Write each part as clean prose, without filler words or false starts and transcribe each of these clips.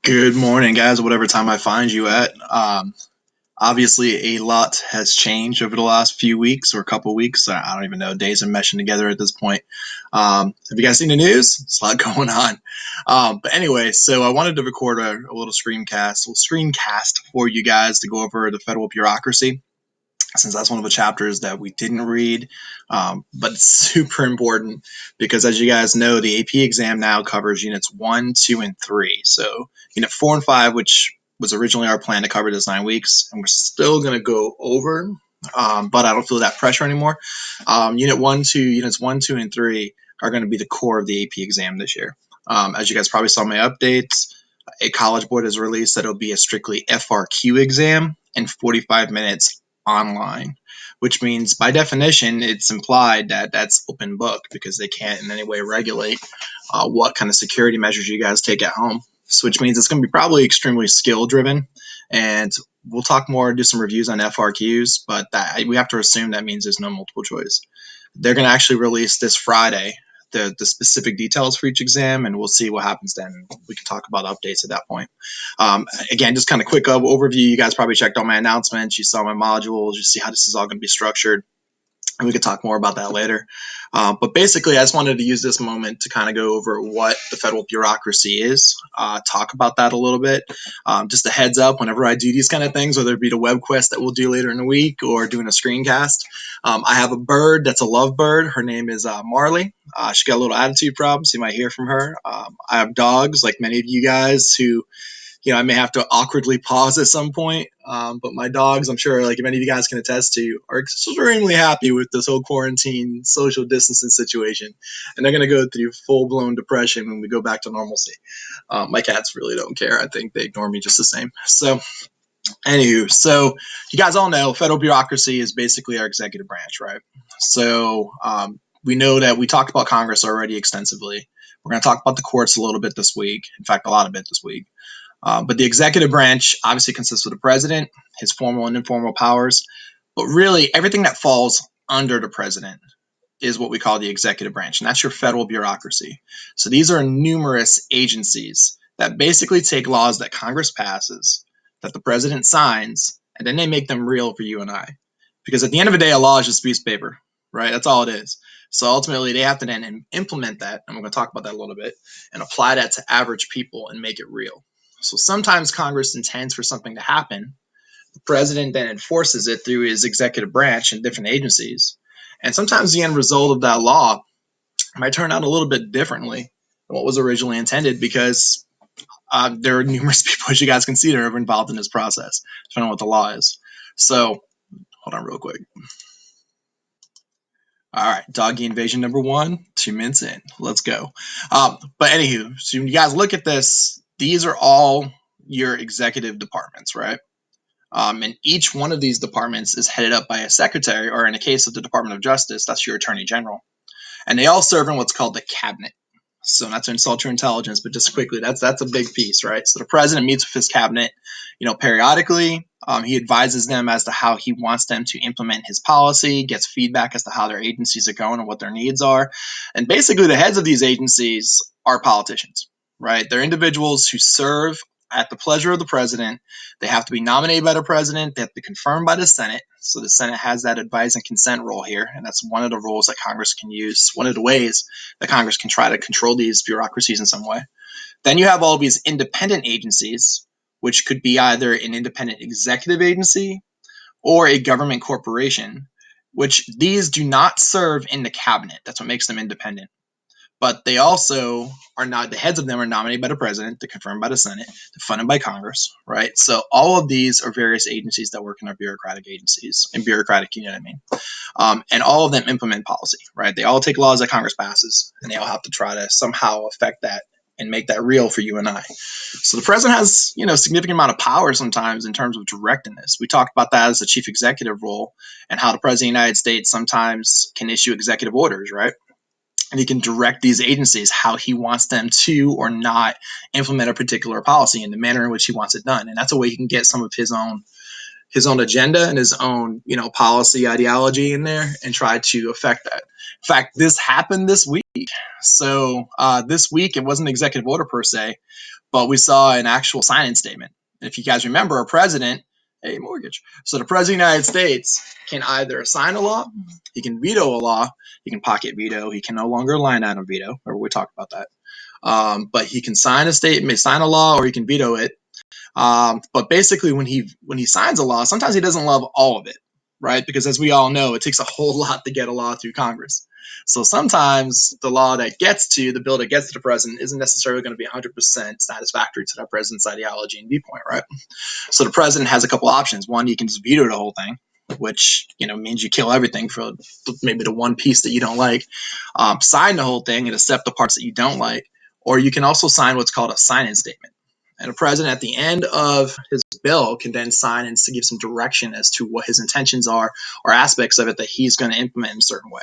Good morning, guys, whatever time I find you at. Obviously, a lot has changed over the last few weeks or a couple of weeks. I don't even know. Days are meshing together at this point. Have you guys seen the news? There's a lot going on. But anyway, so I wanted to record a little screencast for you guys to go over the federal bureaucracy, since that's one of the chapters that we didn't read. But it's super important because, as you guys know, the AP exam now covers units 1, 2, and 3. So unit 4 and 5, which was originally our plan to cover this 9 weeks, and we're still going to go over, but I don't feel that pressure anymore. Units 1, 2, and 3 are going to be the core of the AP exam this year. As you guys probably saw my updates, a College Board has released that it'll be a strictly FRQ exam in 45 minutes online, which means by definition, it's implied that that's open book because they can't in any way regulate what kind of security measures you guys take at home. So, which means it's going to be probably extremely skill driven. And we'll talk more, do some reviews on FRQs, but we have to assume that means there's no multiple choice. They're going to actually release this Friday the specific details for each exam, and we'll see what happens then. We can talk about updates at that point. Again, just kind of quick overview. You guys probably checked all my announcements. You saw my modules. You see how this is all going to be structured. And we could talk more about that later. But basically, I just wanted to use this moment to kind of go over what the federal bureaucracy is, talk about that a little bit. Just a heads up, whenever I do these kind of things, whether it be the web quest that we'll do later in the week or doing a screencast, I have a bird that's a love bird. Her name is Marley. She got a little attitude problem, so you might hear from her. I have dogs, like many of you guys, who I may have to awkwardly pause at some point. But my dogs, I'm sure, like many of you guys can attest to, are extremely happy with this whole quarantine social distancing situation. And they're going to go through full blown depression when we go back to normalcy. My cats really don't care. I think they ignore me just the same. So, anywho, so you guys all know federal bureaucracy is basically our executive branch, right? So, we know that we talked about Congress already extensively. We're going to talk about the courts a little bit this week. In fact, a lot of it this week. But the executive branch obviously consists of the president, his formal and informal powers. But really, everything that falls under the president is what we call the executive branch, and that's your federal bureaucracy. So these are numerous agencies that basically take laws that Congress passes, that the president signs, and then they make them real for you and I. Because at the end of the day, a law is just a piece of paper, right? That's all it is. So ultimately, they have to then implement that, and we're going to talk about that a little bit, and apply that to average people and make it real. So sometimes Congress intends for something to happen. The president then enforces it through his executive branch and different agencies. And sometimes the end result of that law might turn out a little bit differently than what was originally intended because there are numerous people, as you guys can see, that are involved in this process, depending on what the law is. So, hold on real quick. All right, doggy invasion number 1, 2 minutes in. Let's go. But anywho, so when you guys look at this, these are all your executive departments, right? And each one of these departments is headed up by a secretary, or in the case of the Department of Justice, that's your attorney general. And they all serve in what's called the cabinet. So not to insult your intelligence, but just quickly, that's a big piece, right? So the president meets with his cabinet, periodically. He advises them as to how he wants them to implement his policy, gets feedback as to how their agencies are going and what their needs are. And basically, the heads of these agencies are politicians, right? They're individuals who serve at the pleasure of the president. They have to be nominated by the president. They have to be confirmed by the Senate. So the Senate has that advise and consent role here. And that's one of the roles that Congress can use, one of the ways that Congress can try to control these bureaucracies in some way. Then you have all these independent agencies, which could be either an independent executive agency or a government corporation, which these do not serve in the cabinet. That's what makes them independent. But they also are not, the heads of them are nominated by the president, they're confirmed by the Senate, they're funded by Congress, right? So all of these are various agencies that work in our bureaucratic agencies, and bureaucratic, and all of them implement policy, right? They all take laws that Congress passes, and they all have to try to somehow affect that and make that real for you and I. So the president has, a significant amount of power sometimes in terms of directing this. We talked about that as the chief executive role and how the president of the United States sometimes can issue executive orders, right? And he can direct these agencies how he wants them to or not implement a particular policy in the manner in which he wants it done. And that's a way he can get some of his his own agenda and his own, policy ideology in there and try to affect that. In fact, this happened this week. So this week, it wasn't an executive order per se, but we saw an actual sign-in statement. And if you guys remember, our president, a mortgage. So the president of the United States can either sign a law, he can veto a law, he can pocket veto, he can no longer line item veto. Remember we talked about that. But he can sign a statement, sign a law, or he can veto it. But basically, when he signs a law, sometimes he doesn't love all of it, right? Because as we all know, it takes a whole lot to get a law through Congress. So sometimes the bill that gets to the president isn't necessarily going to be 100% satisfactory to that president's ideology and viewpoint, right? So the president has a couple options. One, you can just veto the whole thing, which means you kill everything for maybe the one piece that you don't like. Sign the whole thing and accept the parts that you don't like, or you can also sign what's called a sign-in statement. And the president, at the end of his bill, can then sign and to give some direction as to what his intentions are or aspects of it that he's going to implement in a certain way.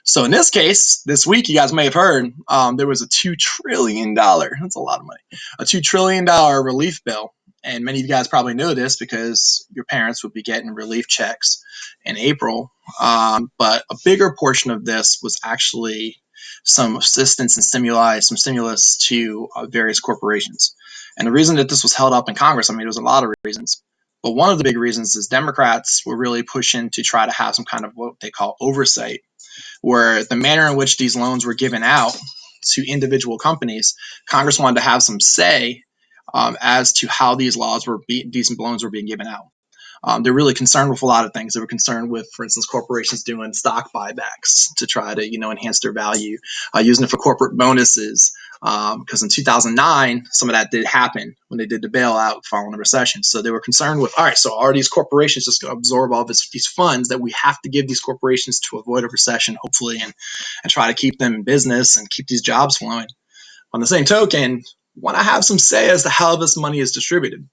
So in this case, this week, you guys may have heard, there was a $2 trillion, that's a lot of money, a $2 trillion relief bill. And many of you guys probably know this because your parents would be getting relief checks in April. But a bigger portion of this was actually some assistance and stimulus to various corporations. And the reason that this was held up in Congress, there was a lot of reasons. But one of the big reasons is Democrats were really pushing to try to have some kind of what they call oversight, where the manner in which these loans were given out to individual companies, Congress wanted to have some say as to how these loans were being given out. They're really concerned with a lot of things. They were concerned with, for instance, corporations doing stock buybacks to try to, enhance their value, using it for corporate bonuses. Because in 2009, some of that did happen when they did the bailout following the recession. So they were concerned with, all right, so are these corporations just going to absorb all these funds that we have to give these corporations to avoid a recession, hopefully, and try to keep them in business and keep these jobs flowing? On the same token, want to have some say as to how this money is distributed.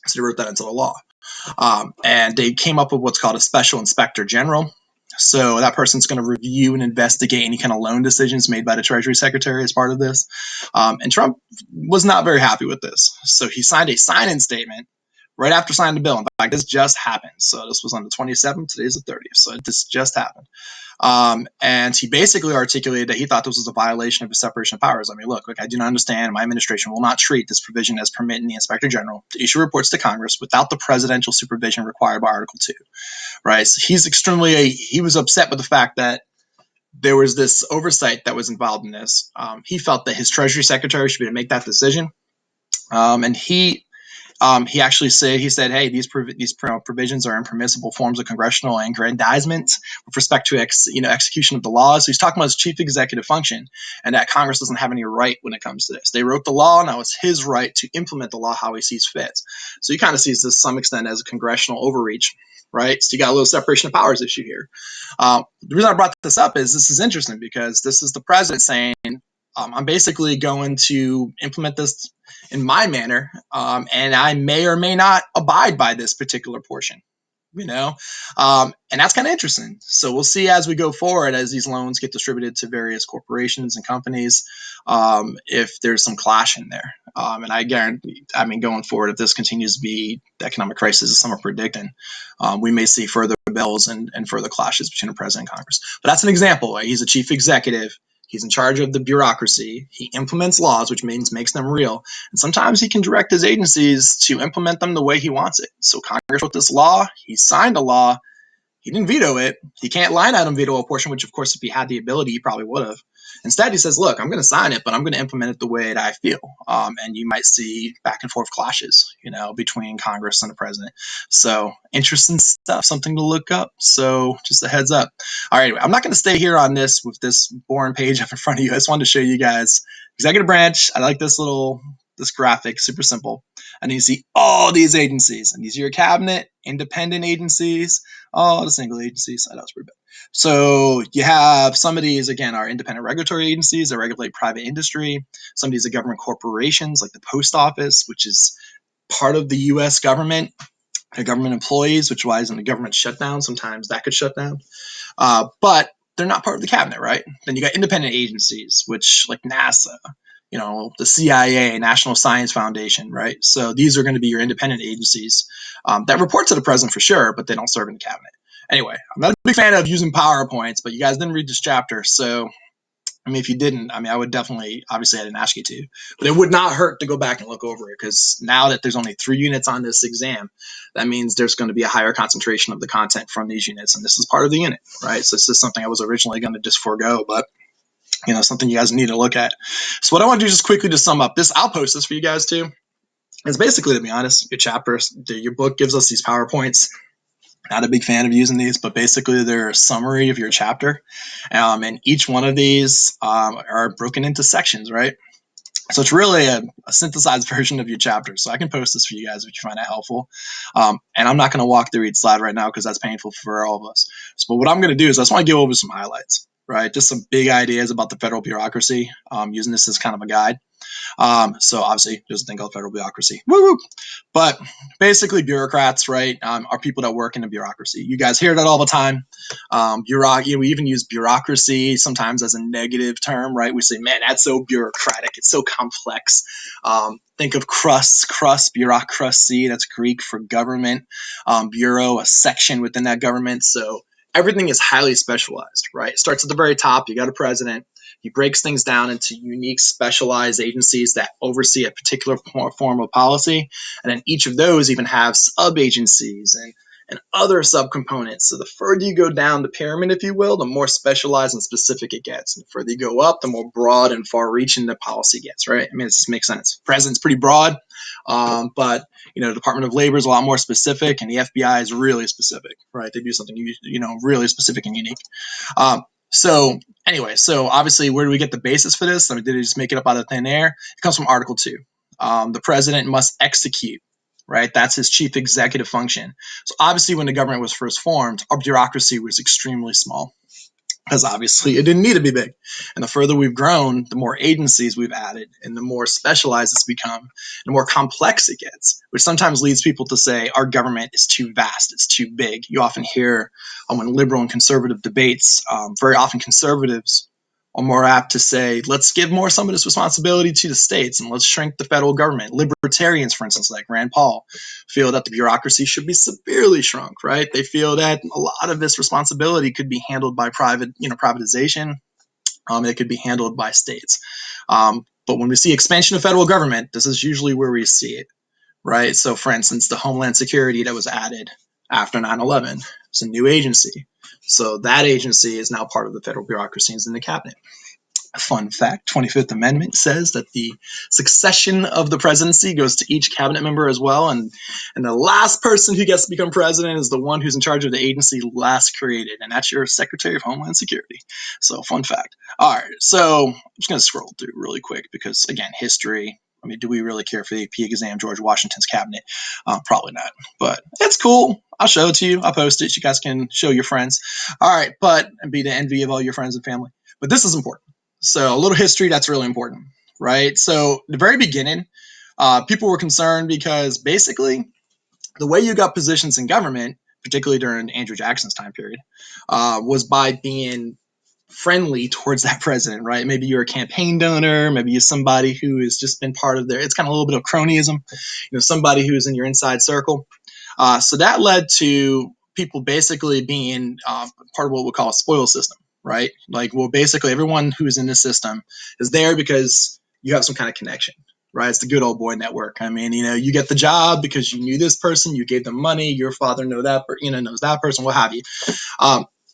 So they wrote that into the law. And they came up with what's called a special inspector general. So that person's going to review and investigate any kind of loan decisions made by the Treasury Secretary as part of this. And Trump was not very happy with this. So he signed a sign-in statement right after signing the bill. In fact, this just happened. So this was on the 27th. Today's the 30th. So this just happened. And he basically articulated that he thought this was a violation of the separation of powers. Look, I do not understand. My administration will not treat this provision as permitting the Inspector General to issue reports to Congress without the presidential supervision required by Article 2. Right? So he was upset with the fact that there was this oversight that was involved in this. He felt that his Treasury Secretary should be able to make that decision. And he actually said, hey, these provisions are impermissible forms of congressional aggrandizement with respect to execution of the laws. So he's talking about his chief executive function and that Congress doesn't have any right when it comes to this. They wrote the law, now it's his right to implement the law how he sees fit. So he kind of sees this to some extent as a congressional overreach, right? So you got a little separation of powers issue here. The reason I brought this up is this is interesting because this is the president saying, I'm basically going to implement this in my manner, and I may or may not abide by this particular portion, and that's kind of interesting. So we'll see as we go forward, as these loans get distributed to various corporations and companies, if there's some clash in there. And I guarantee, going forward, if this continues to be the economic crisis as some are predicting, we may see further bills and further clashes between the president and Congress. But that's an example. Right? He's a chief executive. He's in charge of the bureaucracy. He implements laws, which means makes them real. And sometimes he can direct his agencies to implement them the way he wants it. So Congress wrote this law. He signed a law. He didn't veto it. He can't line item veto a portion, which, of course, if he had the ability, he probably would have. Instead, he says, look, I'm going to sign it, but I'm going to implement it the way that I feel. And you might see back and forth clashes, between Congress and the president. So interesting stuff, something to look up. So just a heads up. All right, I'm not going to stay here on this with this boring page up in front of you. I just wanted to show you guys executive branch. I like this graphic, super simple. And you see all these agencies, and these are your cabinet, independent agencies, all the single agencies. I know it's pretty bad. So you have some of these, again, are independent regulatory agencies that regulate private industry. Some of these are government corporations like the post office, which is part of the U.S. government, government employees, which why isn't the government shut down? Sometimes that could shut down. But they're not part of the cabinet, right? Then you got independent agencies, which like NASA, the CIA, National Science Foundation, right? So these are going to be your independent agencies that report to the president for sure, but they don't serve in the cabinet. Anyway, I'm not a big fan of using PowerPoints, but you guys didn't read this chapter, so if you didn't, I would definitely, obviously, I didn't ask you to, but it would not hurt to go back and look over it, because now that there's only 3 units on this exam, that means there's going to be a higher concentration of the content from these units, and this is part of the unit, right? So this is something I was originally going to just forego, but something you guys need to look at. So what I want to do just quickly to sum up this, I'll post this for you guys too. It's basically, to be honest, your chapters, your book gives us these PowerPoints. Not a big fan of using these, but basically they're a summary of your chapter. And each one of these are broken into sections, right? So it's really a synthesized version of your chapter. So I can post this for you guys if you find it helpful. And I'm not going to walk through each slide right now because that's painful for all of us. So, but what I'm going to do is I just want to go over some highlights, right? Just some big ideas about the federal bureaucracy, using this as kind of a guide. So obviously there's a thing called federal bureaucracy. Woo woo. But basically bureaucrats, right, are people that work in the bureaucracy. You guys hear that all the time. We even use bureaucracy sometimes as a negative term, right? We say, man, that's so bureaucratic. It's so complex. Think of crust, bureaucracy. That's Greek for government. Bureau, a section within that government. So everything is highly specialized, right? It starts at the very top. You got a president. He breaks things down into unique specialized agencies that oversee a particular form of policy. And then each of those even have sub-agencies and other subcomponents. So the further you go down the pyramid, if you will, the more specialized and specific it gets. And the further you go up, the more broad and far-reaching the policy gets, right? It just makes sense. President's pretty broad, but the Department of Labor is a lot more specific, and the FBI is really specific, right? They do something really specific and unique. So obviously, where do we get the basis for this? Did they just make it up out of thin air? It comes from Article 2. The president must execute, right? That's his chief executive function. So obviously, when the government was first formed, our bureaucracy was extremely small, because obviously it didn't need to be big. And the further we've grown, the more agencies we've added, and the more specialized it's become, the more complex it gets, which sometimes leads people to say our government is too vast, it's too big. You often hear when liberal and conservative debates, very often conservatives are more apt to say, let's give some of this responsibility to the states and let's shrink the federal government. Libertarians, for instance, like Rand Paul, feel that the bureaucracy should be severely shrunk, right? They feel that a lot of this responsibility could be handled by privatization. It could be handled by states. But when we see expansion of federal government, this is usually where we see it, right? So, for instance, the Homeland Security that was added after 9/11 is a new agency. So that agency is now part of the federal bureaucracy and is in the cabinet. Fun fact, 25th Amendment says that the succession of the presidency goes to each cabinet member as well, and the last person who gets to become president is the one who's in charge of the agency last created, and that's your Secretary of Homeland Security. So, fun fact. All right, so I'm just going to scroll through really quick because, again, history. Do we really care for the AP exam, George Washington's cabinet? Probably not, but it's cool. I'll show it to you. I'll post it. You guys can show your friends. All right, and be the envy of all your friends and family. But this is important. So a little history, that's really important, right? So the very beginning, people were concerned because basically the way you got positions in government, particularly during Andrew Jackson's time period, was by being friendly towards that president, right? Maybe you're a campaign donor, maybe you're somebody who has just been part of it's kind of a little bit of cronyism, somebody who's in your inside circle. So that led to people basically being part of what we call a spoil system, right? Basically everyone who's in the system is there because you have some kind of connection, right? It's the good old boy network. You get the job because you knew this person, you gave them money, your father knows that person, what have you.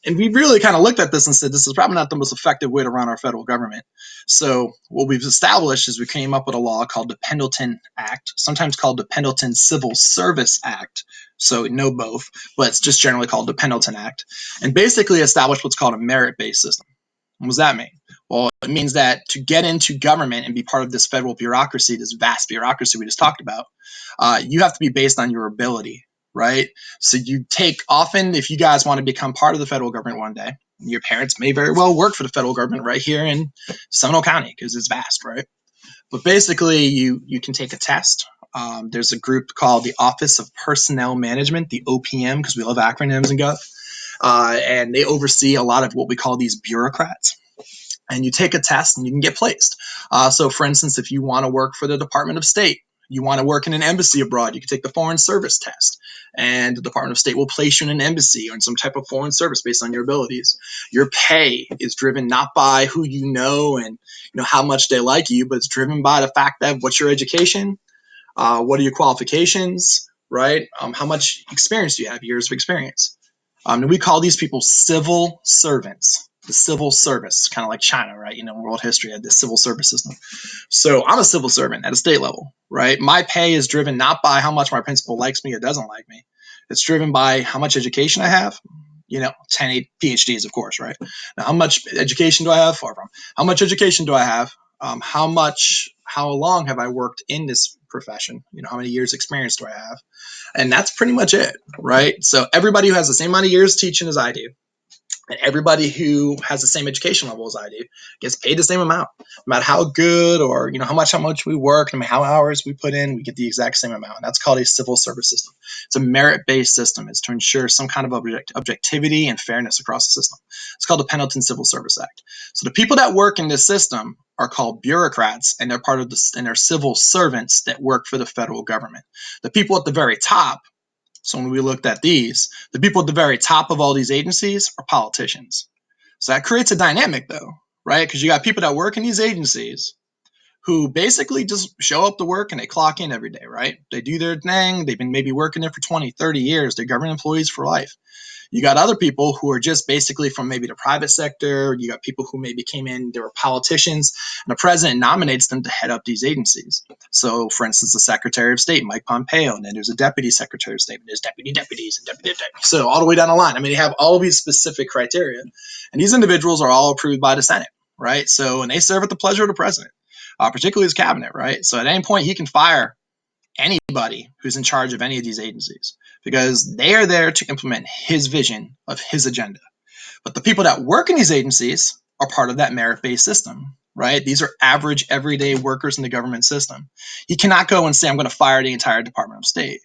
And we really kind of looked at this and said, this is probably not the most effective way to run our federal government. So what we've established is we came up with a law called the Pendleton Act, sometimes called the Pendleton Civil Service Act. So know both, but it's just generally called the Pendleton Act. And basically established what's called a merit-based system. What does that mean? Well, it means that to get into government and be part of this federal bureaucracy, this vast bureaucracy we just talked about, you have to be based on your ability, right? So you often, if you guys want to become part of the federal government one day, your parents may very well work for the federal government right here in Seminole County because it's vast, right? But basically, you can take a test. There's a group called the Office of Personnel Management, the OPM, because we love acronyms and Gov. And they oversee a lot of what we call these bureaucrats. and you take a test and you can get placed. So, for instance, if you want to work for the Department of State, you want to work in an embassy abroad, you can take the Foreign Service test, and the Department of State will place you in an embassy or in some type of foreign service based on your abilities. Your pay is driven not by who you know and how much they like you, but it's driven by the fact that what's your education, what are your qualifications, right? How much experience do you have, years of experience? And we call these people civil servants. The civil service, kind of like China, right? World history had this civil service system. So I'm a civil servant at a state level, right? My pay is driven not by how much my principal likes me or doesn't like me. It's driven by how much education I have. 10 PhDs, of course, right? Now, how much education do I have? Far from. How much education do I have? How long have I worked in this profession? How many years experience do I have? And that's pretty much it, right? So everybody who has the same amount of years teaching as I do, and everybody who has the same education level as I do gets paid the same amount. No matter how good or how much we work, no matter how hours we put in, we get the exact same amount. And that's called a civil service system. It's a merit-based system. It's to ensure some kind of objectivity and fairness across the system. It's called the Pendleton Civil Service Act. So the people that work in this system are called bureaucrats, and they're part of this, and they're civil servants that work for the federal government. The people at the very top. So when we looked at these, the people at the very top of all these agencies are politicians. So that creates a dynamic though, right? Because you got people that work in these agencies who basically just show up to work and they clock in every day, right? They do their thing. They've been maybe working there for 20, 30 years. They're government employees for life. You got other people who are just basically from maybe the private sector. You got people who maybe came in, they were politicians, and the president nominates them to head up these agencies. So, for instance, the Secretary of State, Mike Pompeo, and then there's a Deputy Secretary of State, and there's deputies, and deputies. So, all the way down the line. I mean, they have all of these specific criteria, and these individuals are all approved by the Senate, right? So, and they serve at the pleasure of the president, particularly his cabinet, right? So, at any point, he can fire anybody who's in charge of any of these agencies because they are there to implement his vision of his agenda. But the people that work in these agencies are part of that merit-based system, right? These are average, everyday workers in the government system. He cannot go and say, I'm going to fire the entire Department of State.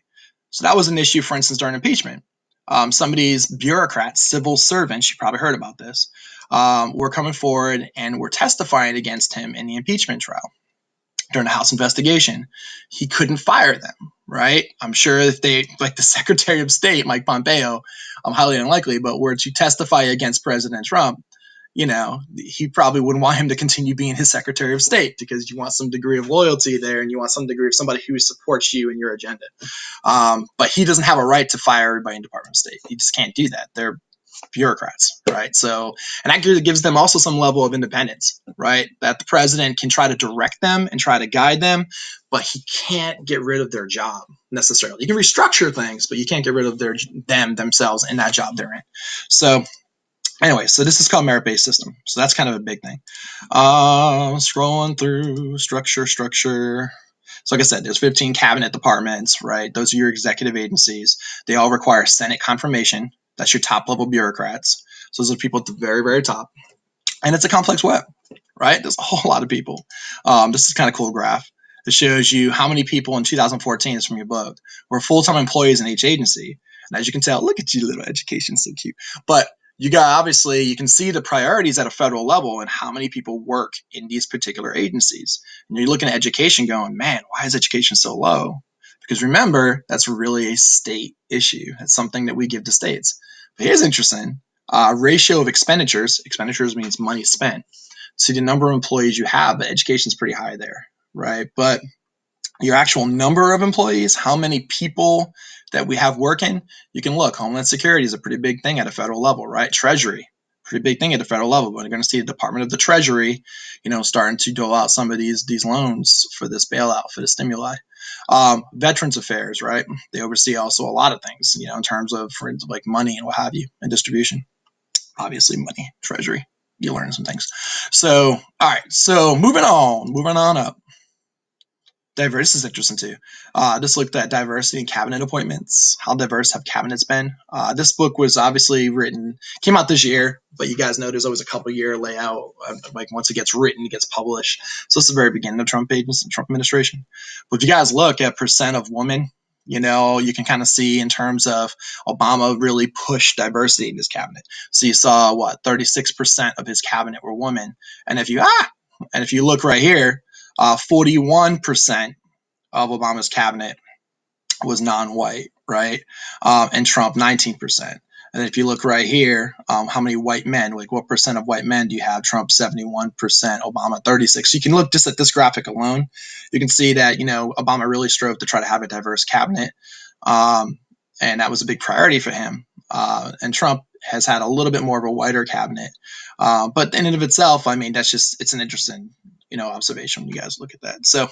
So that was an issue, for instance, during impeachment. Some of these bureaucrats, civil servants, you probably heard about this, were coming forward and were testifying against him in the impeachment trial. During the House investigation, he couldn't fire them, right? I'm sure if they, like the Secretary of State, Mike Pompeo, highly unlikely, but were to testify against President Trump, he probably wouldn't want him to continue being his Secretary of State because you want some degree of loyalty there and you want some degree of somebody who supports you and your agenda. But he doesn't have a right to fire everybody in Department of State. He just can't do that. They're bureaucrats, right? So, and that gives them also some level of independence, right? That the president can try to direct them and try to guide them, but he can't get rid of their job necessarily. You can restructure things, but you can't get rid of themselves in that job they're in. So anyway, so this is called merit-based system. So that's kind of a big thing. Scrolling through structure. So like I said, there's 15 cabinet departments, right? Those are your executive agencies. They all require Senate confirmation. That's your top level bureaucrats. So those are people at the very, very top. And it's a complex web, right? There's a whole lot of people. This is kind of cool graph. It shows you how many people in 2014 is from your book were full-time employees in each agency. And as you can tell, look at you, little education, so cute. But you can see the priorities at a federal level and how many people work in these particular agencies. And you're looking at education going, man, why is education so low? Because remember, that's really a state issue. It's something that we give to states. But here's interesting. Ratio of expenditures means money spent. So the number of employees you have, but education is pretty high there, right? But your actual number of employees, how many people that we have working, you can look. Homeland Security is a pretty big thing at a federal level, right? Treasury, pretty big thing at the federal level. But you're going to see the Department of the Treasury, starting to dole out some of these loans for this bailout, for the stimuli. Veterans Affairs, right? They oversee also a lot of things, in terms of, for instance, like money and what have you, and distribution. Obviously, money, Treasury, you learn some things. So, all right. So moving on up. This is interesting too. Just looked at diversity in cabinet appointments. How diverse have cabinets been? This book was obviously came out this year, but you guys know there's always a couple year layout. Like once it gets written, it gets published. So this is the very beginning of Trump administration. But if you guys look at percent of women, You know, you can kind of see in terms of Obama really pushed diversity in his cabinet. So you saw what 36% of his cabinet were women, and if you look right here, 41% of Obama's cabinet was non-white, right? And Trump 19%. And if you look right here, how many white men, like what percent of white men do you have? Trump 71%, Obama 36. So you can look just at this graphic alone. You can see that, you know, Obama really strove to try to have a diverse cabinet. And that was a big priority for him. And Trump has had a little bit more of a whiter cabinet. But in and of itself, I mean, it's an interesting, you know, observation when you guys look at that. So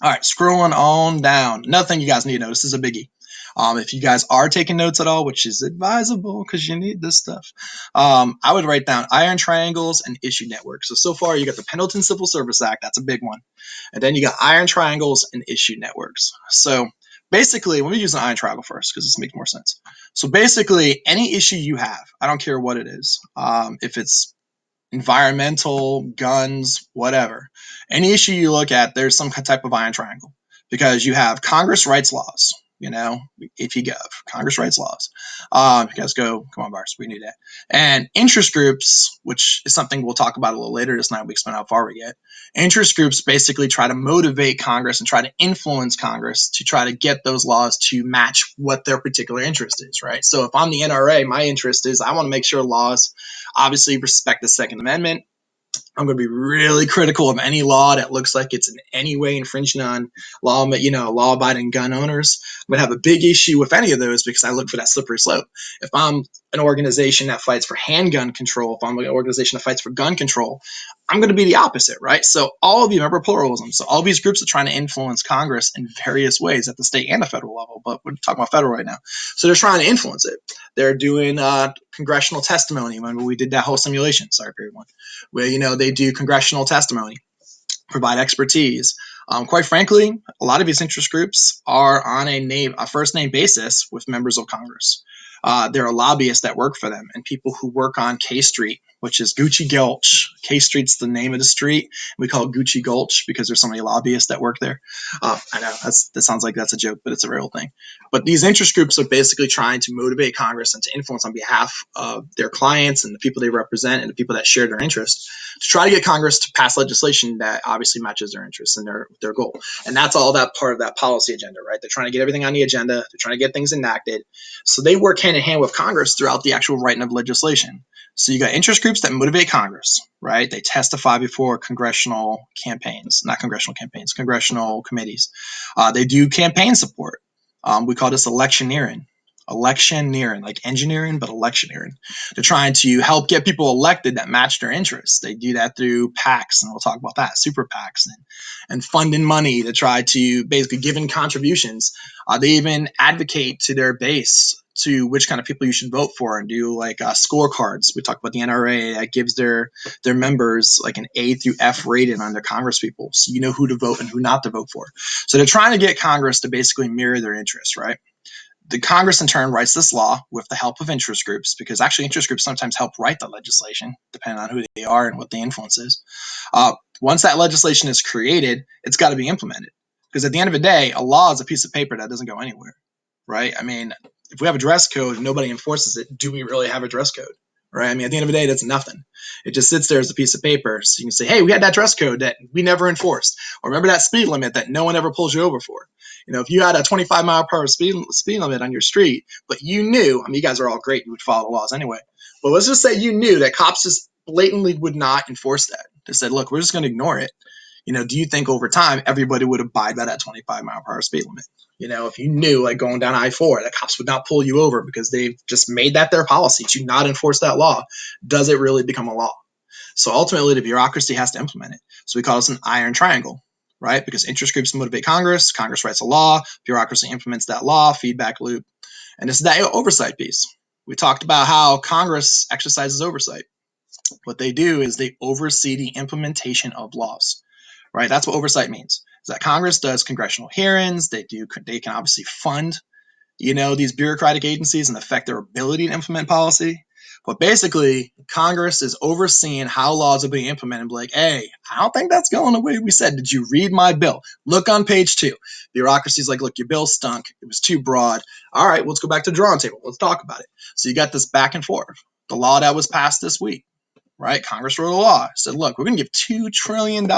all right, scrolling on down. Another thing you guys need to know, this is a biggie. If you guys are taking notes at all, which is advisable because you need this stuff, I would write down iron triangles and issue networks. So far, you got the Pendleton Civil Service Act. That's a big one. And then you got iron triangles and issue networks. So basically, let me use an iron triangle first because this makes more sense. So basically, any issue you have, I don't care what it is, if it's environmental, guns, whatever. Any issue you look at, there's some type of iron triangle because you have Congress writes laws, you know, APGOPO, Congress writes laws. You guys go, come on, Bars, we need that. And interest groups, which is something we'll talk about a little later this night, we explain how far we get. Interest groups basically try to motivate Congress and try to influence Congress to try to get those laws to match what their particular interest is, right? So if I'm the NRA, my interest is I want to make sure laws obviously respect the Second Amendment. I'm going to be really critical of any law that looks like it's in any way infringing on law-abiding gun owners. I'm going to have a big issue with any of those because I look for that slippery slope. If I'm an organization that fights for handgun control, if I'm an organization that fights for gun control, I'm going to be the opposite, right? So all of you remember pluralism. So all these groups are trying to influence Congress in various ways at the state and the federal level, but we're talking about federal right now. So they're trying to influence it. They're doing congressional testimony. Remember we did that whole simulation. Sorry, period one, where they do congressional testimony, provide expertise. Quite frankly, a lot of these interest groups are on a first name basis with members of Congress. There are lobbyists that work for them and people who work on K Street, which is Gucci Gulch. K Street's the name of the street. We call it Gucci Gulch because there's so many lobbyists that work there. I know that sounds like that's a joke, but it's a real thing. But these interest groups are basically trying to motivate Congress and to influence on behalf of their clients and the people they represent and the people that share their interests to try to get Congress to pass legislation that obviously matches their interests and their goal. And that's all that part of that policy agenda, right? They're trying to get everything on the agenda. They're trying to get things enacted. So they work hand in hand with Congress throughout the actual writing of legislation. So you got interest groups that motivate Congress, right? They testify before congressional campaigns, not congressional campaigns, congressional committees. They do campaign support. We call this electioneering, like engineering, but electioneering. They're trying to help get people elected that match their interests. They do that through PACs, and we'll talk about that, super PACs, and funding money to try to basically give in contributions. They even advocate to their base to which kind of people you should vote for and do like scorecards. We talked about the NRA that gives their members like an A through F rating on their Congress people. So you know who to vote and who not to vote for. So they're trying to get Congress to basically mirror their interests, right? The Congress in turn writes this law with the help of interest groups, because actually interest groups sometimes help write the legislation, depending on who they are and what the influence is. Once that legislation is created, it's got to be implemented. Because at the end of the day, a law is a piece of paper that doesn't go anywhere, right? I mean, if we have a dress code and nobody enforces it, do we really have a dress code? Right? I mean, at the end of the day, that's nothing. It just sits there as a piece of paper. So you can say, hey, we had that dress code that we never enforced. Or remember that speed limit that no one ever pulls you over for. If you had a 25 mile per hour speed limit on your street, but you knew, I mean, you guys are all great. You would follow the laws anyway. But let's just say you knew that cops just blatantly would not enforce that. They said, look, we're just going to ignore it. Do you think over time everybody would abide by that 25 mile per hour speed limit? If you knew, like going down I-4, that cops would not pull you over because they've just made that their policy to not enforce that law, does it really become a law? So ultimately, the bureaucracy has to implement it. So we call this an iron triangle, right? Because interest groups motivate Congress, Congress writes a law, bureaucracy implements that law, feedback loop. And this is that oversight piece. We talked about how Congress exercises oversight. What they do is they oversee the implementation of laws, right? That's what oversight means. Is that Congress does congressional hearings. They can obviously fund, these bureaucratic agencies and affect their ability to implement policy. But basically, Congress is overseeing how laws are being implemented. Like, hey, I don't think that's going the way we said. Did you read my bill? Look on page 2. Bureaucracy's like, look, your bill stunk. It was too broad. All right, let's go back to the drawing table. Let's talk about it. So you got this back and forth. The law that was passed this week, right? Congress wrote a law, said, look, we're going to give $2 trillion.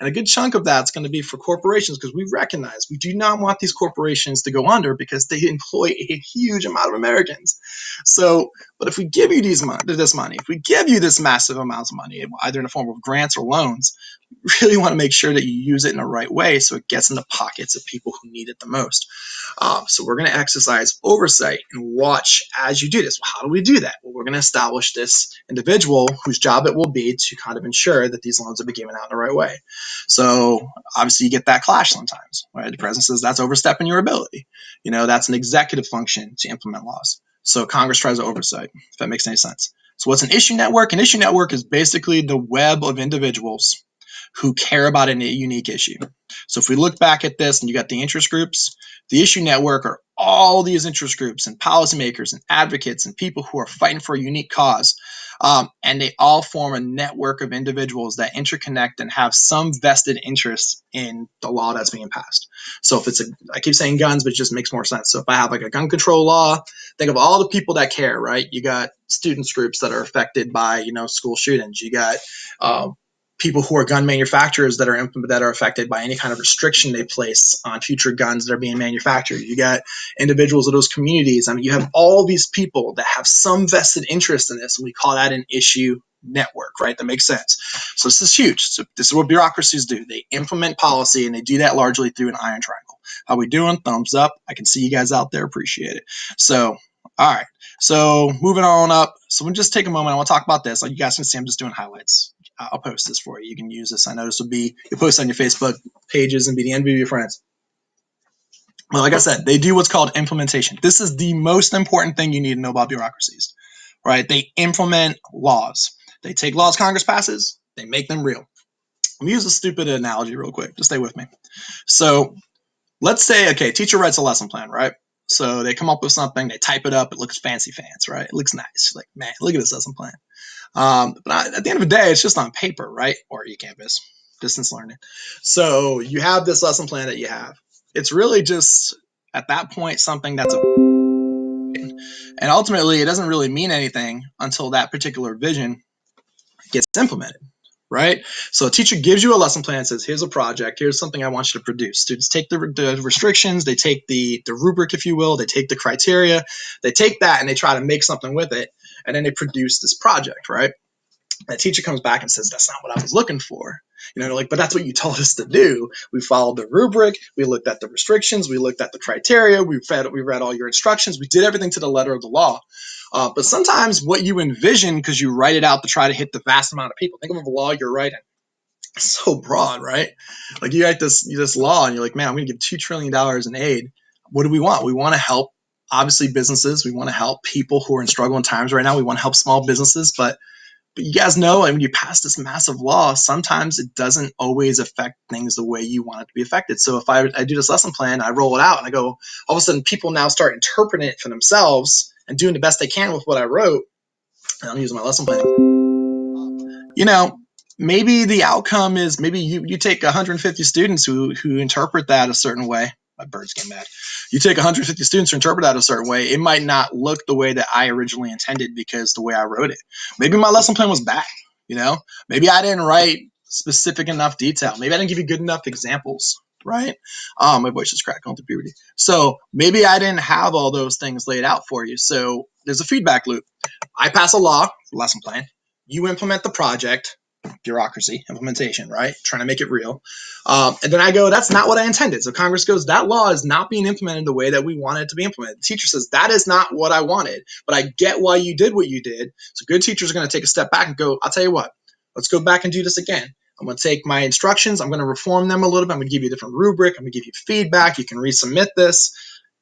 And a good chunk of that's going to be for corporations because we recognize we do not want these corporations to go under because they employ a huge amount of Americans. So, but if we give you this money, if we give you this massive amounts of money, either in the form of grants or loans, we really want to make sure that you use it in the right way so it gets in the pockets of people who need it the most. So we're going to exercise oversight and watch as you do this. Well, how do we do that? Well, we're going to establish this individual whose job it will be to kind of ensure that these loans are being given out in the right way. So obviously you get that clash sometimes, right? The president says that's overstepping your ability. That's an executive function to implement laws. So Congress tries to oversight, if that makes any sense. So what's an issue network? An issue network is basically the web of individuals who care about a unique issue. So if we look back at this and you got the interest groups, the issue network are all these interest groups and policymakers and advocates and people who are fighting for a unique cause. And they all form a network of individuals that interconnect and have some vested interest in the law that's being passed. So if I keep saying guns, but it just makes more sense. So if I have like a gun control law, think of all the people that care, right? You got students groups that are affected by, school shootings. You got people who are gun manufacturers that are affected by any kind of restriction they place on future guns that are being manufactured. You got individuals of those communities. I mean, you have all these people that have some vested interest in this, and we call that an issue network, right? That makes sense. So this is huge. So this is what bureaucracies do. They implement policy, and they do that largely through an iron triangle. How we doing? Thumbs up. I can see you guys out there. Appreciate it. So, all right. So moving on up. So we'll just take a moment. I want to talk about this. Like you guys can see, I'm just doing highlights. I'll post this for you. You can use this. I know this will be, you'll post on your Facebook pages and be the envy of your friends. Well, like I said, they do what's called implementation. This is the most important thing you need to know about bureaucracies, right? They implement laws. They take laws Congress passes, they make them real. Let me use a stupid analogy real quick. Just stay with me. So let's say, okay, teacher writes a lesson plan, right? So they come up with something, they type it up, it looks fancy pants, right? It looks nice. Like, man, look at this lesson plan. But at the end of the day, it's just on paper, right? Or eCampus, distance learning. So you have this lesson plan that you have. It's really just, at that point, something that's and ultimately, it doesn't really mean anything until that particular vision gets implemented, right? So a teacher gives you a lesson plan and says, here's a project, here's something I want you to produce. Students take the restrictions, they take the rubric, if you will, they take the criteria, they take that and they try to make something with it, and then they produce this project, right? That teacher comes back and says, that's not what I was looking for. But that's what you told us to do. We followed the rubric. We looked at the restrictions. We looked at the criteria. We read all your instructions. We did everything to the letter of the law. But sometimes what you envision, because you write it out to try to hit the vast amount of people, think of a law you're writing. It's so broad, right? Like you write this law and you're like, man, I'm going to give $2 trillion in aid. What do we want? We want to help, obviously, businesses. We want to help people who are in struggling times right now. We want to help small businesses, but you guys know, when you pass this massive law, sometimes it doesn't always affect things the way you want it to be affected. So if I do this lesson plan, I roll it out and I go, all of a sudden people now start interpreting it for themselves and doing the best they can with what I wrote. And I'm using my lesson plan. Maybe the outcome is maybe you take 150 students who interpret that a certain way. My bird's getting mad. You take 150 students who interpret that a certain way. It might not look the way that I originally intended because the way I wrote it. Maybe my lesson plan was bad. Maybe I didn't write specific enough detail. Maybe I didn't give you good enough examples. Right? My voice is cracked on through puberty. So maybe I didn't have all those things laid out for you. So there's a feedback loop. I pass a law, lesson plan. You implement the project. Bureaucracy, implementation, right? Trying to make it real. And then I go, that's not what I intended. So Congress goes, that law is not being implemented the way that we wanted it to be implemented. The teacher says, that is not what I wanted, but I get why you did what you did. So good teachers are going to take a step back and go, I'll tell you what, let's go back and do this again. I'm going to take my instructions. I'm going to reform them a little bit. I'm going to give you a different rubric. I'm going to give you feedback. You can resubmit this.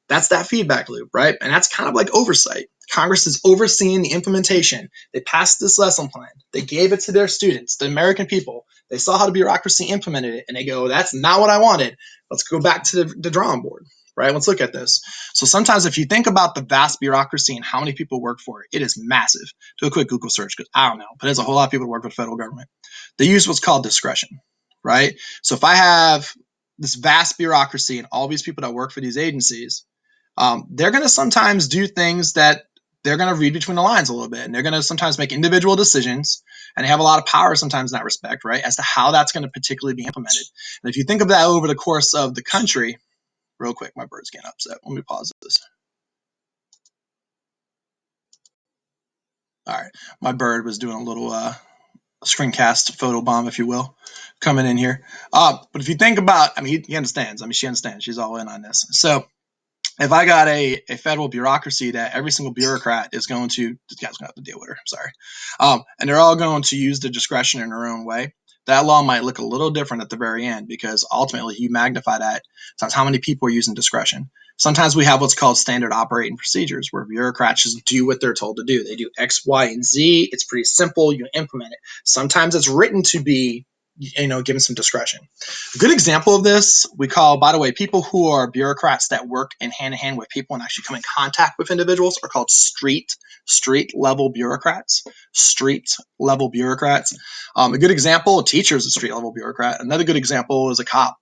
That's that feedback loop, right? And that's kind of like oversight. Congress is overseeing the implementation. They passed this lesson plan. They gave it to their students, the American people. They saw how the bureaucracy implemented it, and they go, that's not what I wanted. Let's go back to the drawing board, right? Let's look at this. So sometimes if you think about the vast bureaucracy and how many people work for it, it is massive. Do a quick Google search because I don't know, but there's a whole lot of people who work for the federal government. They use what's called discretion, right? So if I have this vast bureaucracy and all these people that work for these agencies, they're going to sometimes do things that they're going to read between the lines a little bit, and they're going to sometimes make individual decisions, and they have a lot of power sometimes in that respect, right, as to how that's going to particularly be implemented. And if you think of that over the course of the country, real quick, my bird's getting upset. Let me pause this. All right, my bird was doing a little screencast photo bomb, if you will, coming in here. But if you think about, I mean, he understands. I mean, she understands. She's all in on this. So if I got a federal bureaucracy that every single bureaucrat is going to, this guy's going to have to deal with her, sorry, and they're all going to use the discretion in their own way, that law might look a little different at the very end because ultimately you magnify that times how many people are using discretion. Sometimes we have what's called standard operating procedures where bureaucrats just do what they're told to do. They do X, Y, and Z. It's pretty simple. You implement it. Sometimes it's written to be, given some discretion. A good example of this we call, by the way, people who are bureaucrats that work in hand in hand with people and actually come in contact with individuals are called street level bureaucrats. Street level bureaucrats. A good example, a teacher is a street level bureaucrat. Another good example is a cop,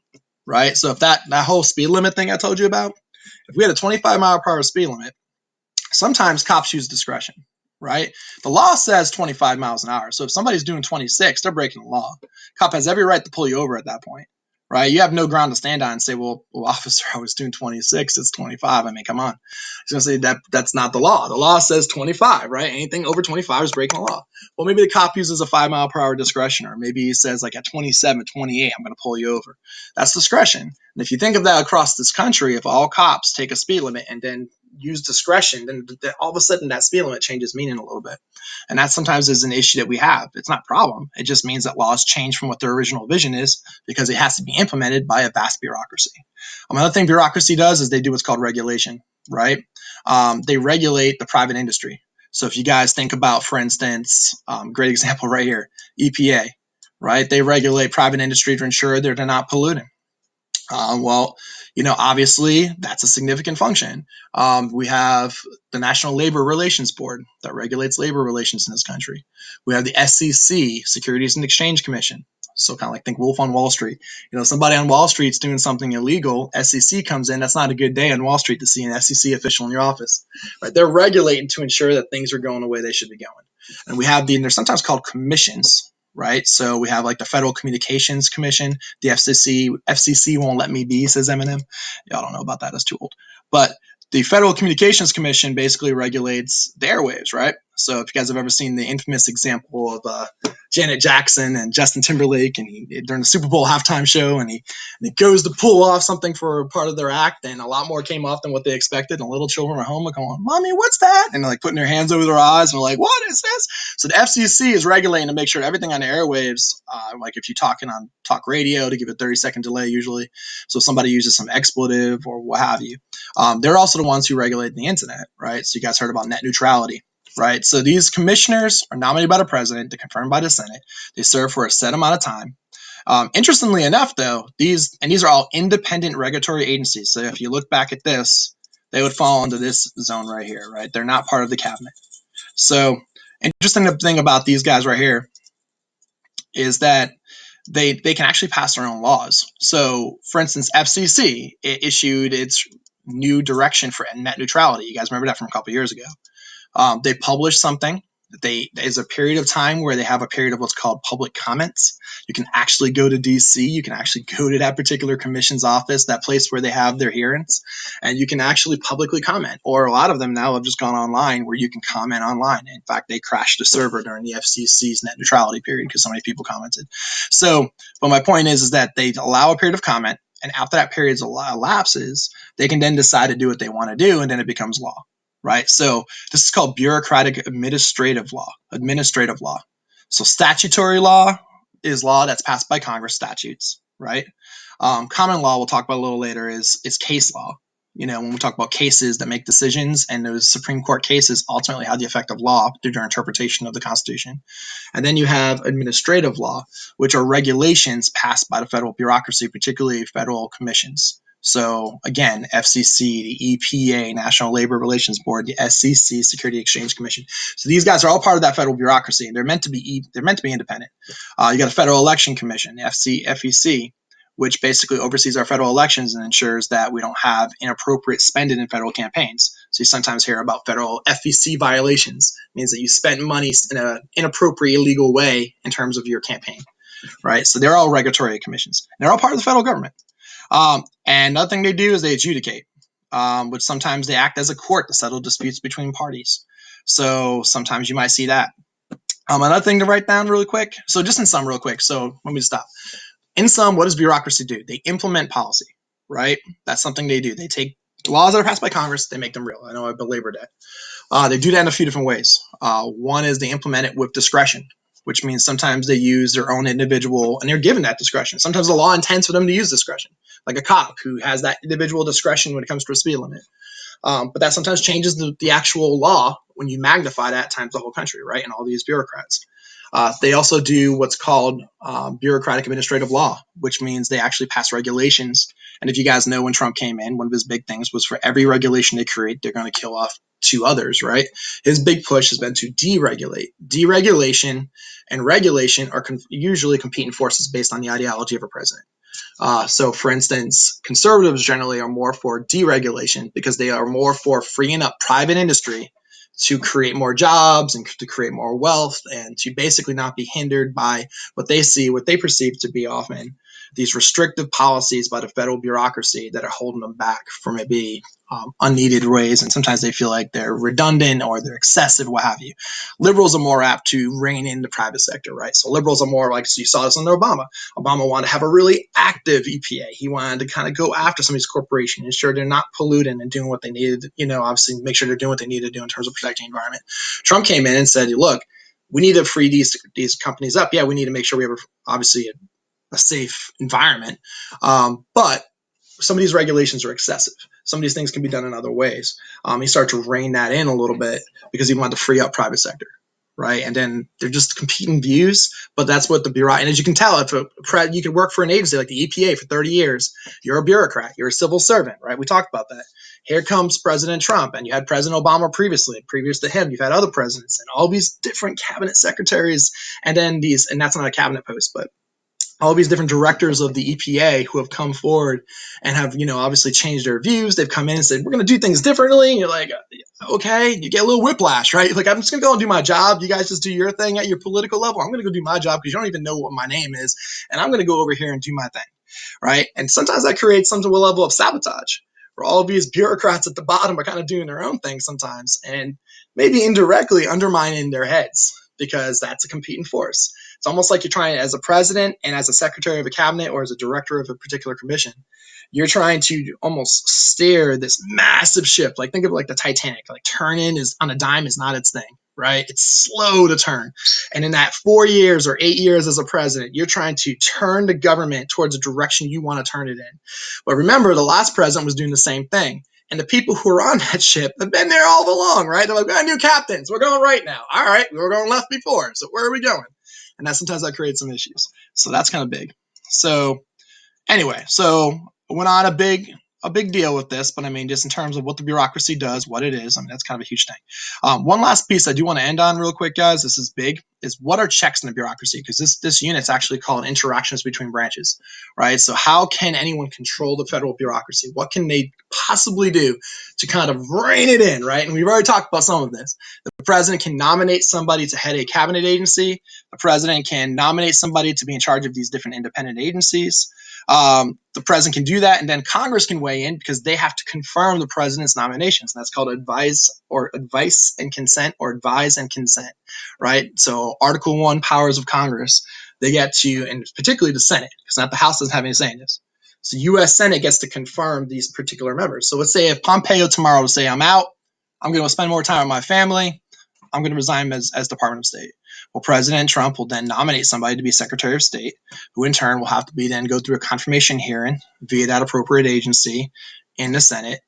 right? So if that whole speed limit thing I told you about, if we had a 25-mile-per-hour speed limit, sometimes cops use discretion, right? The law says 25 miles an hour. So if somebody's doing 26, they're breaking the law. Cop has every right to pull you over at that point, right? You have no ground to stand on and say, well, officer, I was doing 26. It's 25. I mean, come on. He's going to say that's not the law. The law says 25, right? Anything over 25 is breaking the law. Well, maybe the cop uses a 5-mile-per-hour discretion, or maybe he says like at 27, 28, I'm going to pull you over. That's discretion. And if you think of that across this country, if all cops take a speed limit and then use discretion, then all of a sudden that speed limit changes meaning a little bit. And that sometimes is an issue that we have. It's not a problem. It just means that laws change from what their original vision is because it has to be implemented by a vast bureaucracy. Another thing bureaucracy does is they do what's called regulation, right? They regulate the private industry. So if you guys think about, for instance, great example right here, EPA, right? They regulate private industry to ensure they're not polluting. Well, obviously that's a significant function. We have the National Labor Relations Board that regulates labor relations in this country. We have the SEC, Securities and Exchange Commission. So kind of like think Wolf on Wall Street. Somebody on Wall Street's doing something illegal. SEC comes in. That's not a good day on Wall Street to see an SEC official in your office. Right? They're regulating to ensure that things are going the way they should be going. And we have they're sometimes called commissions. Right, so we have like the Federal Communications Commission, the FCC won't let me be, says Eminem. Y'all don't know about that, that's too old. But the Federal Communications Commission basically regulates the airwaves, right? So if you guys have ever seen the infamous example of Janet Jackson and Justin Timberlake, and during the Super Bowl halftime show, and he goes to pull off something for part of their act, and a lot more came off than what they expected, and little children at home are going, "Mommy, what's that?" And they're like putting their hands over their eyes, and they're like, "What is this?" So the FCC is regulating to make sure everything on the airwaves, like if you're talking on talk radio, to give a 30-second delay usually, so if somebody uses some expletive or what have you, they're also the ones who regulate the internet, right? So you guys heard about net neutrality. Right. So these commissioners are nominated by the president, they're confirmed by the Senate. They serve for a set amount of time. Interestingly enough, though, these are all independent regulatory agencies. So if you look back at this, they would fall into this zone right here, right? They're not part of the cabinet. So interesting thing about these guys right here is that they can actually pass their own laws. So, for instance, FCC issued its new direction for net neutrality. You guys remember that from a couple of years ago. They publish something. There's a period of time where they have a period of what's called public comments. You can actually go to DC. You can actually go to that particular commission's office, that place where they have their hearings, and you can actually publicly comment. Or a lot of them now have just gone online where you can comment online. In fact, they crashed a server during the FCC's net neutrality period because so many people commented. So, but my point is that they allow a period of comment, and after that period elapses, they can then decide to do what they want to do, and then it becomes law. Right? So this is called bureaucratic administrative law. Administrative law. So statutory law is law that's passed by Congress, statutes, right? Common law, we'll talk about a little later, is case law. When we talk about cases that make decisions, and those Supreme Court cases ultimately have the effect of law through their interpretation of the Constitution. And then you have administrative law, which are regulations passed by the federal bureaucracy, particularly federal commissions. So again, FCC, the EPA, National Labor Relations Board, the SEC, Security Exchange Commission. So these guys are all part of that federal bureaucracy. They're meant to be independent. You got a Federal Election Commission, the FEC, which basically oversees our federal elections and ensures that we don't have inappropriate spending in federal campaigns. So you sometimes hear about federal FEC violations. It means that you spent money in an inappropriate, illegal way in terms of your campaign, right? So they're all regulatory commissions. They're all part of the federal government. And another thing they do is they adjudicate, which sometimes they act as a court to settle disputes between parties. So sometimes you might see that. Another thing to write down really quick. So just in sum real quick. So let me stop. In sum, what does bureaucracy do? They implement policy, right? That's something they do. They take laws that are passed by Congress, they make them real. I know I belabored that. They do that in a few different ways. One is they implement it with discretion, which means sometimes they use their own individual, and they're given that discretion. Sometimes the law intends for them to use discretion, like a cop who has that individual discretion when it comes to a speed limit. But that sometimes changes the actual law when you magnify that times the whole country, right? And all these bureaucrats. They also do what's called bureaucratic administrative law, which means they actually pass regulations. And if you guys know, when Trump came in, one of his big things was for every regulation they create, they're going to kill off two others, right? His big push has been to deregulate. Deregulation and regulation are usually competing forces based on the ideology of a president. So, for instance, conservatives generally are more for deregulation because they are more for freeing up private industry to create more jobs and to create more wealth and to basically not be hindered by what they perceive to be often these restrictive policies by the federal bureaucracy that are holding them back from maybe unneeded ways. And sometimes they feel like they're redundant or they're excessive, what have you. Liberals are more apt to rein in the private sector, right? So liberals are more like, so you saw this under Obama. Obama wanted to have a really active EPA. He wanted to kind of go after some of these corporations, ensure they're not polluting and doing what they needed, obviously make sure they're doing what they need to do in terms of protecting the environment. Trump came in and said, look, we need to free these companies up. Yeah, we need to make sure we have obviously a safe environment. But some of these regulations are excessive. Some of these things can be done in other ways. He started to rein that in a little bit because he wanted to free up private sector, right? And then they're just competing views, but that's what the bureaucrat. And as you can tell, if you could work for an agency like the EPA for 30 years, you're a bureaucrat, you're a civil servant, right? We talked about that. Here comes President Trump, and you had President Obama previously. Previous to him, you've had other presidents and all these different cabinet secretaries, and then and that's not a cabinet post, but all these different directors of the EPA who have come forward and have, obviously changed their views. They've come in and said, we're going to do things differently. And you're like, okay, you get a little whiplash, right? Like, I'm just going to go and do my job. You guys just do your thing at your political level. I'm going to go do my job because you don't even know what my name is. And I'm going to go over here and do my thing, right? And sometimes that creates some level of sabotage where all of these bureaucrats at the bottom are kind of doing their own thing sometimes and maybe indirectly undermining their heads because that's a competing force. It's almost like you're trying, as a president and as a secretary of a cabinet or as a director of a particular commission, you're trying to almost steer this massive ship. Like, think of it like the Titanic. Like, turning is on a dime is not its thing, right? It's slow to turn. And in that 4 years or 8 years as a president, you're trying to turn the government towards a direction you want to turn it in. But remember, the last president was doing the same thing. And the people who are on that ship have been there all along, right? They're like, we got new captains. We're going right now. All right, we were going left before. So where are we going? And sometimes that creates some issues. So that's kind of big. So anyway, so went on a big deal with this, but I mean, just in terms of what the bureaucracy does, what it is, I mean, that's kind of a huge thing. One last piece I do want to end on real quick, guys, this is big, is what are checks in the bureaucracy? Because this unit's actually called interactions between branches, right? So how can anyone control the federal bureaucracy? What can they possibly do to kind of rein it in, right? And we've already talked about some of this. The president can nominate somebody to head a cabinet agency. The president can nominate somebody to be in charge of these different independent agencies. The president can do that, and then Congress can weigh in because they have to confirm the president's nominations. And that's called advise and consent, right? So Article 1 powers of Congress, they get to, and particularly the Senate, because not the House doesn't have any say in this. So U.S. Senate gets to confirm these particular members. So let's say if Pompeo tomorrow would say, I'm out, I'm going to spend more time with my family, I'm going to resign as Department of State. Well, President Trump will then nominate somebody to be Secretary of State, who in turn will have to be then go through a confirmation hearing via that appropriate agency in the Senate,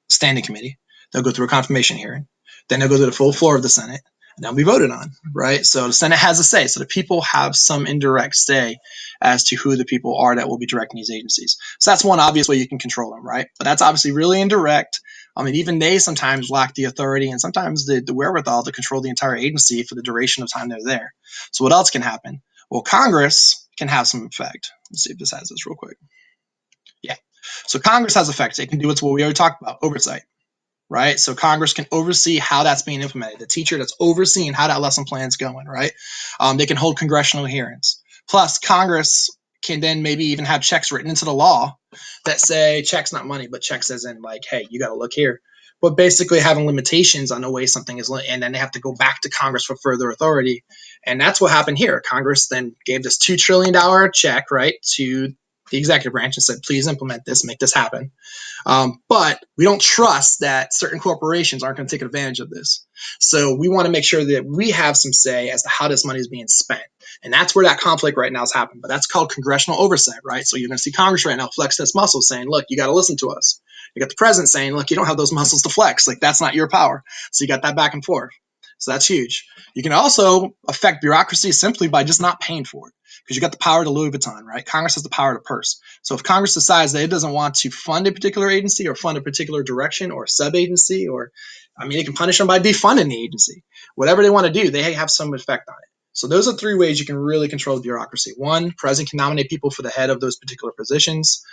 standing committee. They'll go through a confirmation hearing. Then they'll go to the full floor of the Senate. now be voted on, right? So the Senate has a say. So the people have some indirect say as to who the people are that will be directing these agencies. So that's one obvious way you can control them, right? But that's obviously really indirect. I mean, even they sometimes lack the authority and sometimes the wherewithal to control the entire agency for the duration of time they're there. So what else can happen? Well, Congress can have some effect. Let's see if this has this real quick. Yeah. So Congress has effect. It can do what we already talked about, oversight, right? So Congress can oversee how that's being implemented. The teacher that's overseeing how that lesson plan's going, right? They can hold congressional hearings. Plus, Congress can then maybe even have checks written into the law that say checks not money, but checks as in like, hey, you got to look here. But basically having limitations on the way something is, and then they have to go back to Congress for further authority. And that's what happened here. Congress then gave this $2 trillion check, right, to the executive branch and said, please implement this, make this happen. But we don't trust that certain corporations aren't going to take advantage of this. So we want to make sure that we have some say as to how this money is being spent. And that's where that conflict right now is happening. But that's called congressional oversight, right? So you're going to see Congress right now flex this muscle saying, look, you got to listen to us. You got the president saying, look, you don't have those muscles to flex. Like, that's not your power. So you got that back and forth. So that's huge. You can also affect bureaucracy simply by just not paying for it because you got the power to Louis Vuitton, right? Congress has the power to purse. So if Congress decides that it doesn't want to fund a particular agency or fund a particular direction or sub-agency, or, I mean, it can punish them by defunding the agency. Whatever they want to do, they have some effect on it. So those are three ways you can really control the bureaucracy. One, president can nominate people for the head of those particular positions.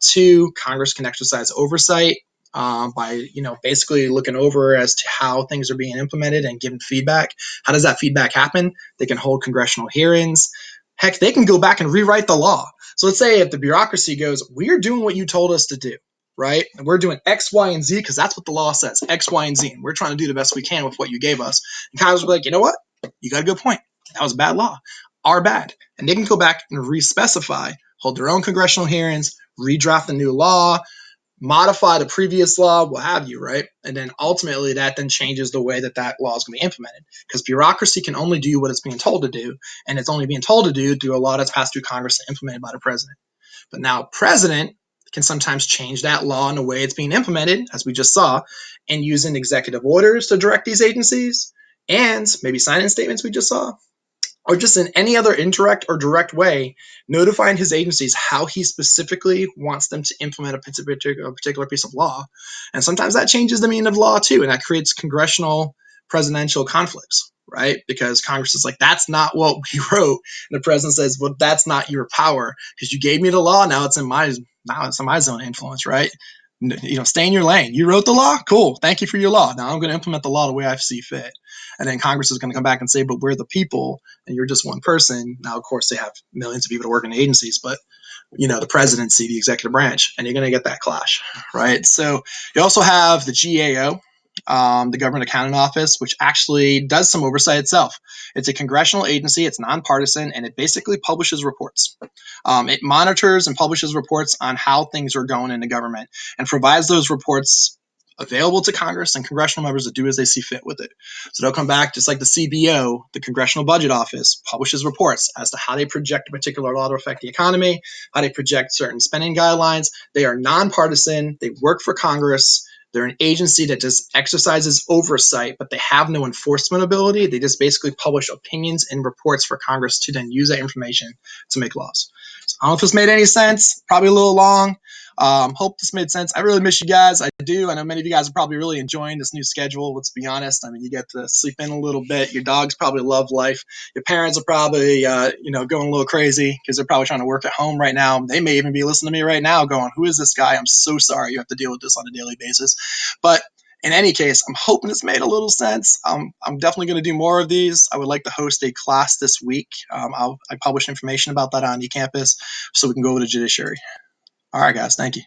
Two, Congress can exercise oversight by basically looking over as to how things are being implemented and giving feedback. How does that feedback happen? They can hold congressional hearings. Heck, they can go back and rewrite the law. So let's say if the bureaucracy goes, we're doing what you told us to do, right? And we're doing X, Y, and Z because that's what the law says, X, Y, and Z. And we're trying to do the best we can with what you gave us. And Congress will be like, you know what? You got a good point. That was a bad law. Our bad. And they can go back and re-specify, hold their own congressional hearings, redraft the new law, modify the previous law, what have you, right? And then ultimately that then changes the way that that law is going to be implemented because bureaucracy can only do what it's being told to do, and it's only being told to do through a law that's passed through Congress and implemented by the president. But now president can sometimes change that law in the way it's being implemented, as we just saw, and using executive orders to direct these agencies and maybe signing statements we just saw, or just in any other indirect or direct way, notifying his agencies how he specifically wants them to implement a particular piece of law. And sometimes that changes the meaning of law too, and that creates congressional presidential conflicts, right? Because Congress is like, that's not what we wrote. And the president says, well, that's not your power because you gave me the law. Now it's in my zone of influence, right? Stay in your lane. You wrote the law? Cool. Thank you for your law. Now I'm going to implement the law the way I see fit. And then Congress is going to come back and say, but we're the people and you're just one person. Now, of course, they have millions of people to work in the agencies, but the presidency, the executive branch, and you're going to get that clash, right? So you also have the GAO, the Government Accounting Office, which actually does some oversight itself. It's a congressional agency. It's nonpartisan, and it basically publishes reports. It monitors and publishes reports on how things are going in the government and provides those reports available to Congress and congressional members to do as they see fit with it. So they'll come back just like the CBO, the Congressional Budget Office, publishes reports as to how they project a particular law to affect the economy, how they project certain spending guidelines. They are nonpartisan. They work for Congress. They're an agency that just exercises oversight, but they have no enforcement ability. They just basically publish opinions and reports for Congress to then use that information to make laws. So I don't know if this made any sense. Probably a little long. Hope this made sense. I really miss you guys. I do. I know many of you guys are probably really enjoying this new schedule. Let's be honest. I mean, you get to sleep in a little bit. Your dogs probably love life. Your parents are probably, going a little crazy because they're probably trying to work at home right now. They may even be listening to me right now going, who is this guy? I'm so sorry you have to deal with this on a daily basis. But in any case, I'm hoping this made a little sense. I'm definitely going to do more of these. I would like to host a class this week. I publish information about that on eCampus so we can go over to judiciary. All right, guys. Thank you.